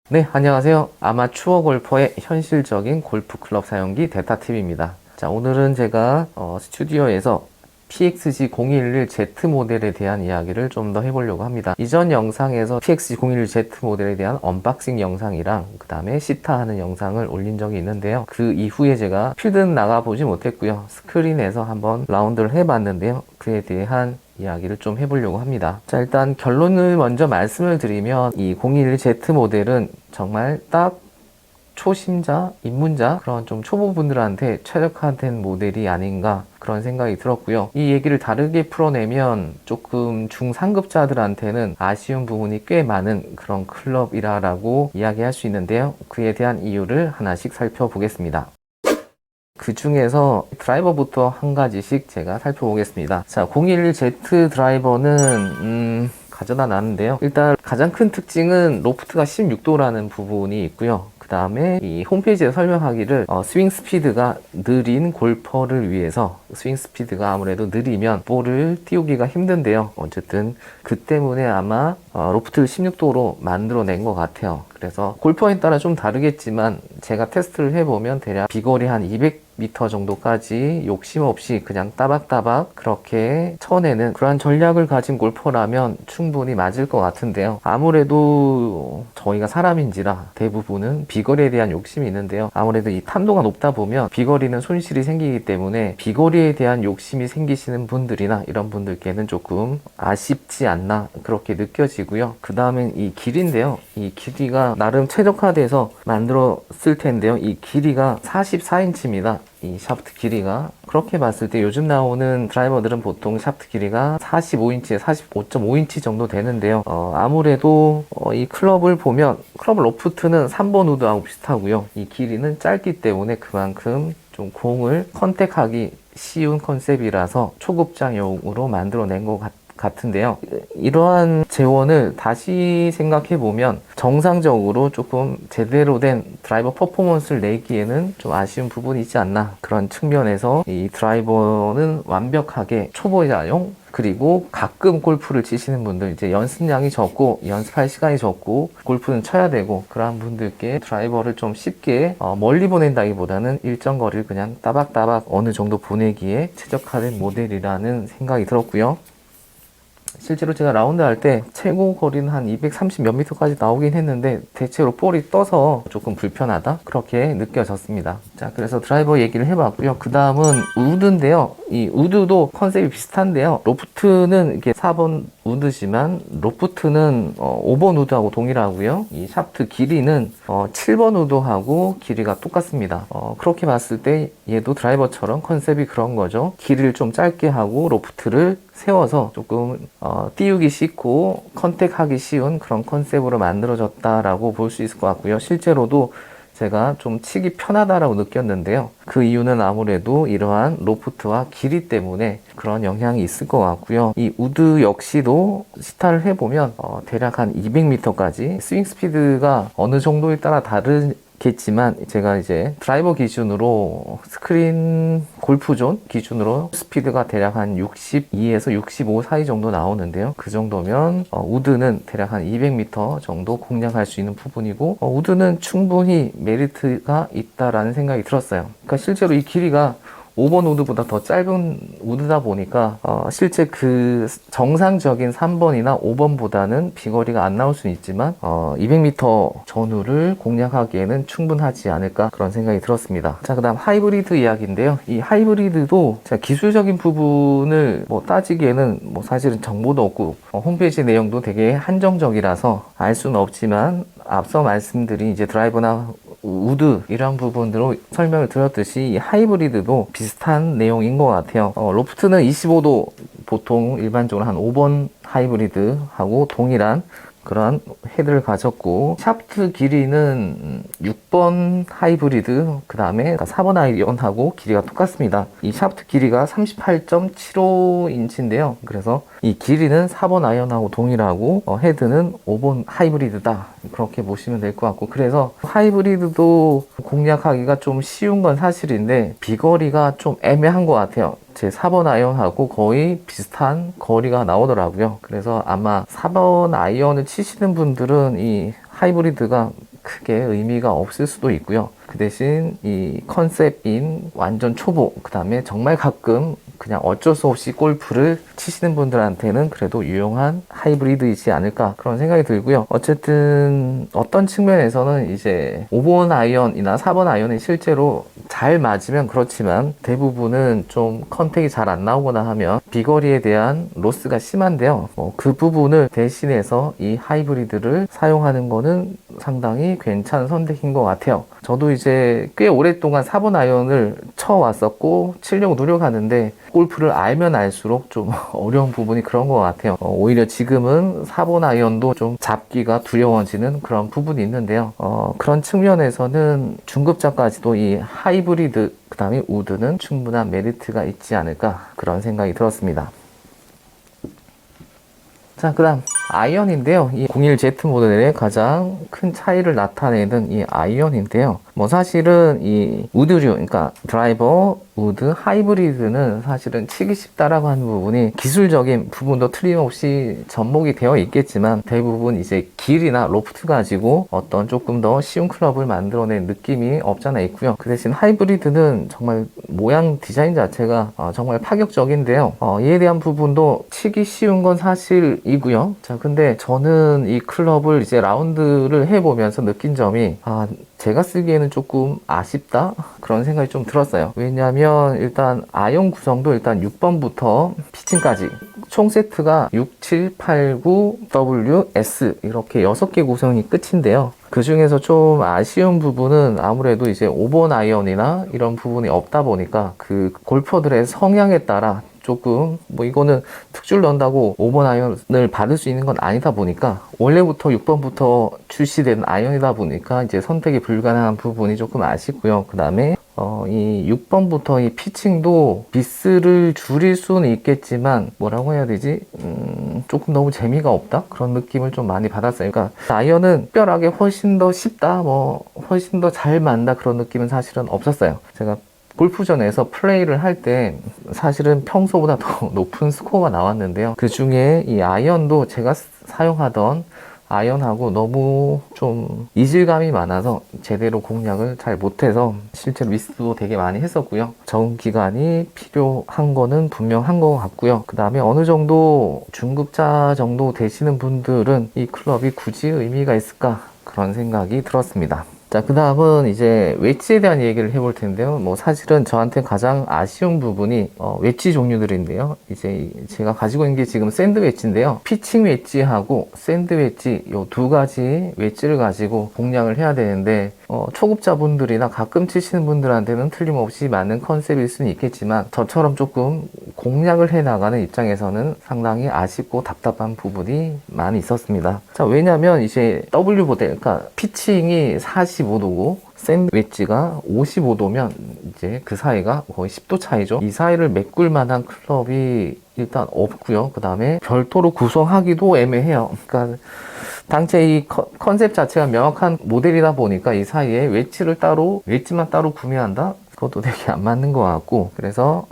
네, 안녕하세요. 아마추어 골퍼의 현실적인 골프 클럽 사용기 데타팁입니다. 자, 오늘은 제가 스튜디오에서 PXG011Z 모델에 대한 이야기를 좀 더 해보려고 합니다. 이전 영상에서 PXG011Z 모델에 대한 언박싱 영상이랑 그 다음에 시타하는 영상을 올린 적이 있는데요. 그 이후에 제가 필드는 나가보지 못했고요. 스크린에서 한번 라운드를 해봤는데요. 그에 대한 이야기를 좀 해보려고 합니다. 자, 일단 결론을 먼저 말씀을 드리면 이 011Z 모델은 정말 딱 초심자, 입문자, 그런 좀 초보분들한테 최적화된 모델이 아닌가 그런 생각이 들었고요. 이 얘기를 다르게 풀어내면 조금 중상급자들한테는 아쉬운 부분이 꽤 많은 그런 클럽이라고 이야기할 수 있는데요. 그에 대한 이유를 하나씩 살펴보겠습니다. 그 중에서 드라이버부터 한 가지씩 제가 살펴보겠습니다. 자, 011Z 드라이버는 가져다 놨는데요. 일단 가장 큰 특징은 로프트가 16도라는 부분이 있고요. 그 다음에 이 홈페이지에 설명하기를 스윙 스피드가 느린 골퍼를 위해서, 스윙 스피드가 아무래도 느리면 볼을 띄우기가 힘든데요. 어쨌든 그 때문에 아마 로프트를 16도로 만들어낸 것 같아요. 그래서 골퍼에 따라 좀 다르겠지만 제가 테스트를 해보면 대략 비거리 한 200m 정도까지 욕심 없이 그냥 따박따박 그렇게 쳐내는 그러한 전략을 가진 골퍼라면 충분히 맞을 것 같은데요. 아무래도 저희가 사람인지라 대부분은 비거리에 대한 욕심이 있는데요. 아무래도 이 탄도가 높다 보면 비거리는 손실이 생기기 때문에 비거리에 대한 욕심이 생기시는 분들이나 이런 분들께는 조금 아쉽지 않나 그렇게 느껴지고요. 그 다음엔 이 길인데요. 이 길이가 나름 최적화돼서 만들었을 텐데요. 이 길이가 44인치입니다. 이 샤프트 길이가 그렇게 봤을 때 요즘 나오는 드라이버들은 보통 샤프트 길이가 45인치에 45.5인치 정도 되는데요. 아무래도 이 클럽을 보면 클럽 로프트는 3번 우드하고 비슷하고요. 이 길이는 짧기 때문에 그만큼 좀 공을 컨택하기 쉬운 컨셉이라서 초급자용으로 만들어낸 것 같은데요. 이러한 재원을 다시 생각해보면 정상적으로 조금 제대로 된 드라이버 퍼포먼스를 내기에는 좀 아쉬운 부분이 있지 않나 그런 측면에서 이 드라이버는 완벽하게 초보자용 그리고 가끔 골프를 치시는 분들 이제 연습량이 적고 연습할 시간이 적고 골프는 쳐야 되고 그러한 분들께 드라이버를 좀 쉽게 멀리 보낸다기보다는 일정 거리를 그냥 따박따박 어느 정도 보내기에 최적화된 모델이라는 생각이 들었고요. 실제로 제가 라운드 할 때 최고 거리는 한 230 몇 미터까지 나오긴 했는데 대체로 볼이 떠서 조금 불편하다 그렇게 느껴졌습니다. 자, 그래서 드라이버 얘기를 해봤고요. 그 다음은 우드인데요. 이 우드도 컨셉이 비슷한데요. 로프트는 이게 4번 우드지만 로프트는 5번 우드하고 동일하고요. 이 샤프트 길이는 7번 우드하고 길이가 똑같습니다. 그렇게 봤을 때 얘도 드라이버처럼 컨셉이 그런 거죠. 길이를 좀 짧게 하고 로프트를 세워서 조금 띄우기 쉽고 컨택하기 쉬운 그런 컨셉으로 만들어졌다라고 볼 수 있을 것 같고요. 실제로도 제가 좀 치기 편하다라고 느꼈는데요. 그 이유는 아무래도 이러한 로프트와 길이 때문에 그런 영향이 있을 것 같고요. 이 우드 역시도 시타를 해보면 대략 한 200m까지 스윙 스피드가 어느 정도에 따라 다르겠지만 제가 이제 드라이버 기준으로 스크린 골프존 기준으로 스피드가 대략 한 62에서 65 사이 정도 나오는데요. 그 정도면 우드는 대략 한 200m 정도 공략할 수 있는 부분이고 우드는 충분히 메리트가 있다라는 생각이 들었어요. 그러니까 실제로 이 길이가 5번 우드보다 더 짧은 우드다 보니까 실제 그 정상적인 3번이나 5번보다는 비거리가 안 나올 수는 있지만 200m 전후를 공략하기에는 충분하지 않을까 그런 생각이 들었습니다. 자, 그 다음 하이브리드 이야기인데요. 이 하이브리드도 제가 기술적인 부분을 뭐 따지기에는 뭐 사실은 정보도 없고 홈페이지 내용도 되게 한정적이라서 알 수는 없지만 앞서 말씀드린 이제 드라이버나 우드 이런 부분으로 설명을 드렸듯이 이 하이브리드도 비슷한 내용인 것 같아요. 로프트는 25도 보통 일반적으로 한 5번 하이브리드하고 동일한 그런 헤드를 가졌고 샤프트 길이는 6번 하이브리드 그 다음에 4번 아이언하고 길이가 똑같습니다. 이 샤프트 길이가 38.75인치인데요. 그래서 이 길이는 4번 아이언하고 동일하고 헤드는 5번 하이브리드다 그렇게 보시면 될 것 같고 그래서 하이브리드도 공략하기가 좀 쉬운 건 사실인데 비거리가 좀 애매한 것 같아요. 제 4번 아이언하고 거의 비슷한 거리가 나오더라고요. 그래서 아마 4번 아이언을 치시는 분들은 이 하이브리드가 크게 의미가 없을 수도 있고요. 그 대신 이 컨셉인 완전 초보, 그 다음에 정말 가끔 그냥 어쩔 수 없이 골프를 치시는 분들한테는 그래도 유용한 하이브리드이지 않을까 그런 생각이 들고요. 어쨌든 어떤 측면에서는 이제 5번 아이언이나 4번 아이언이 실제로 잘 맞으면 그렇지만 대부분은 좀 컨택이 잘 안 나오거나 하면 비거리에 대한 로스가 심한데요. 그 부분을 대신해서 이 하이브리드를 사용하는 거는 상당히 괜찮은 선택인 것 같아요. 저도 이제 꽤 오랫동안 4번 아이언을 쳐왔었고 치려고 노력하는데 골프를 알면 알수록 좀 어려운 부분이 그런 것 같아요. 오히려 지금은 4번 아이언도 좀 잡기가 두려워지는 그런 부분이 있는데요. 그런 측면에서는 중급자까지도 이 하이브리드 그 다음에 우드는 충분한 메리트가 있지 않을까 그런 생각이 들었습니다. 자, 그 다음 아이언인데요. 이 01Z 모델의 가장 큰 차이를 나타내는 이 아이언인데요. 사실은 이 우드류, 그러니까 드라이버, 우드, 하이브리드는 사실은 치기 쉽다라고 하는 부분이 기술적인 부분도 틀림없이 접목이 되어 있겠지만 대부분 이제 길이나 로프트 가지고 어떤 조금 더 쉬운 클럽을 만들어낸 느낌이 없잖아 있고요. 그 대신 하이브리드는 정말 모양 디자인 자체가 정말 파격적인데요. 이에 대한 부분도 치기 쉬운 건 사실이고요. 자, 근데 저는 이 클럽을 이제 라운드를 해보면서 느낀 점이 제가 쓰기에는 조금 아쉽다 그런 생각이 좀 들었어요. 왜냐하면 일단 아이언 구성도 일단 6번부터 피칭까지 총 세트가 6, 7, 8, 9, W, S 이렇게 6개 구성이 끝인데요. 그 중에서 좀 아쉬운 부분은 아무래도 이제 5번 아이언이나 이런 부분이 없다 보니까 그 골퍼들의 성향에 따라 조금 이거는 특줄 넣는다고 5번 아이언을 받을 수 있는 건 아니다 보니까 원래부터 6번부터 출시된 아이언이다 보니까 이제 선택이 불가능한 부분이 조금 아쉽고요. 그 다음에 이 6번부터 이 피칭도 비스를 줄일 수는 있겠지만 뭐라고 해야 되지? 조금 너무 재미가 없다? 그런 느낌을 좀 많이 받았어요. 그러니까 아이언은 특별하게 훨씬 더 쉽다, 훨씬 더 잘 맞는다 그런 느낌은 사실은 없었어요. 제가 골프전에서 플레이를 할 때 사실은 평소보다 더 높은 스코어가 나왔는데요. 그 중에 이 아이언도 제가 사용하던 아이언하고 너무 좀 이질감이 많아서 제대로 공략을 잘 못해서 실제로 미스도 되게 많이 했었고요. 적응 기간이 필요한 거는 분명한 것 같고요. 그 다음에 어느 정도 중급자 정도 되시는 분들은 이 클럽이 굳이 의미가 있을까 그런 생각이 들었습니다. 자, 그 다음은 이제 웨지에 대한 얘기를 해볼 텐데요. 사실은 저한테 가장 아쉬운 부분이 웨지 종류들인데요. 이제 제가 가지고 있는 게 지금 샌드 웨지인데요. 피칭 웨지하고 샌드 웨지 요 두 가지 웨지를 가지고 공략을 해야 되는데 초급자분들이나 가끔 치시는 분들한테는 틀림없이 맞는 컨셉일 수는 있겠지만 저처럼 조금 공략을 해나가는 입장에서는 상당히 아쉽고 답답한 부분이 많이 있었습니다. 자, 왜냐면 이제 W 모델, 그러니까 피칭이 45도고 샌드 웨지가 55도면 이제 그 사이가 거의 10도 차이죠. 이 사이를 메꿀 만한 클럽이 일단 없고요. 그 다음에 별도로 구성하기도 애매해요. 그러니까 당최 이 컨셉 자체가 명확한 모델이다 보니까 이 사이에 웨지만 따로 구매한다? 그것도 되게 안 맞는 것 같고, 그래서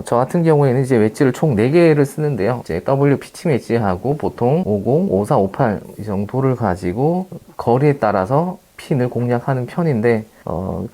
저 같은 경우에는 이제 웨지를 총 4개를 쓰는데요. 이제 W 피칭 웨지하고 보통 50, 54, 58 이 정도를 가지고 거리에 따라서 핀을 공략하는 편인데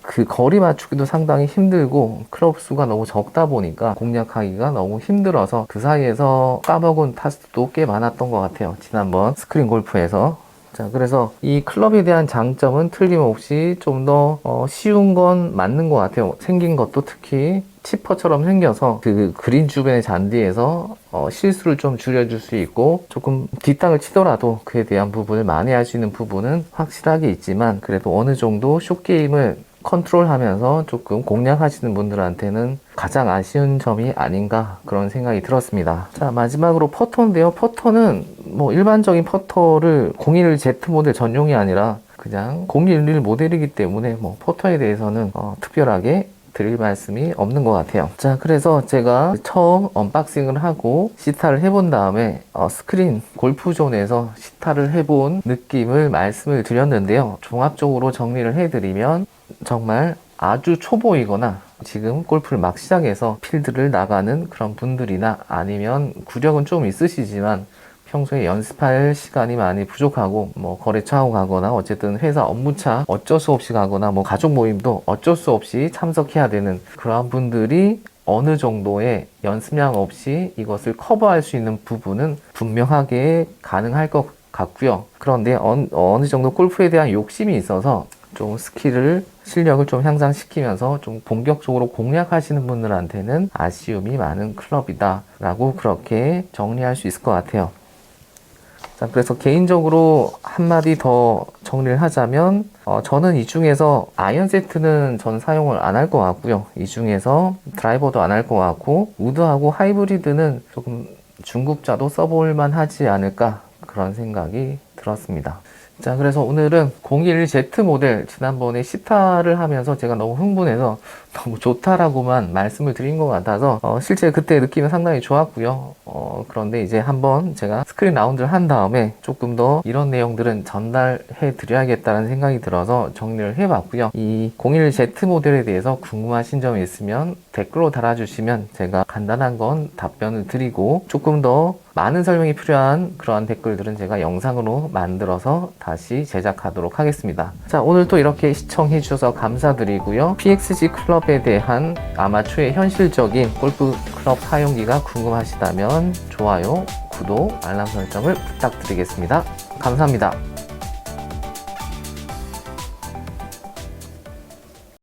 그 거리 맞추기도 상당히 힘들고 클럽 수가 너무 적다 보니까 공략하기가 너무 힘들어서 그 사이에서 까먹은 타수도 꽤 많았던 것 같아요. 지난번 스크린 골프에서. 자, 그래서 이 클럽에 대한 장점은 틀림없이 좀 더 쉬운 건 맞는 것 같아요. 생긴 것도 특히 치퍼처럼 생겨서 그 그린 주변의 잔디에서 실수를 좀 줄여줄 수 있고, 조금 뒷땅을 치더라도 그에 대한 부분을 만회할 수 있는 부분은 확실하게 있지만 그래도 어느 정도 숏게임을 컨트롤하면서 조금 공략하시는 분들한테는 가장 아쉬운 점이 아닌가 그런 생각이 들었습니다. 자, 마지막으로 퍼터인데요. 퍼터는 일반적인 퍼터를 01Z 모델 전용이 아니라 그냥 011 모델이기 때문에 퍼터에 대해서는 특별하게 드릴 말씀이 없는 것 같아요. 자, 그래서 제가 처음 언박싱을 하고 시타를 해본 다음에 스크린 골프존에서 시타를 해본 느낌을 말씀을 드렸는데요. 종합적으로 정리를 해드리면 정말 아주 초보이거나 지금 골프를 막 시작해서 필드를 나가는 그런 분들이나 아니면 구력은 좀 있으시지만 평소에 연습할 시간이 많이 부족하고 뭐 거래처하고 가거나 어쨌든 회사 업무차 어쩔 수 없이 가거나 뭐 가족 모임도 어쩔 수 없이 참석해야 되는 그러한 분들이 어느 정도의 연습량 없이 이것을 커버할 수 있는 부분은 분명하게 가능할 것 같고요. 그런데 어느 정도 골프에 대한 욕심이 있어서 좀 실력을 좀 향상시키면서 좀 본격적으로 공략하시는 분들한테는 아쉬움이 많은 클럽이다 라고 그렇게 정리할 수 있을 것 같아요. 자, 그래서 개인적으로 한마디 더 정리를 하자면 저는 이 중에서 아이언 세트는 전 사용을 안 할 것 같고요. 이 중에서 드라이버도 안 할 것 같고 우드하고 하이브리드는 조금 중급자도 써볼 만하지 않을까 그런 생각이 들었습니다. 자, 그래서 오늘은 011Z 모델 지난번에 시타를 하면서 제가 너무 흥분해서 너무 좋다라고만 말씀을 드린 것 같아서 실제 그때 느낌은 상당히 좋았고요. 그런데 이제 한번 제가 스크린 라운드를 한 다음에 조금 더 이런 내용들은 전달해 드려야겠다는 생각이 들어서 정리를 해봤고요. 이 011Z 모델에 대해서 궁금하신 점이 있으면 댓글로 달아주시면 제가 간단한 건 답변을 드리고 조금 더 많은 설명이 필요한 그러한 댓글들은 제가 영상으로 만들어서 다시 제작하도록 하겠습니다. 자, 오늘 또 이렇게 시청해 주셔서 감사드리고요. PXG 클럽에 대한 아마추어의 현실적인 골프 클럽 사용기가 궁금하시다면 좋아요, 구독, 알람 설정을 부탁드리겠습니다. 감사합니다.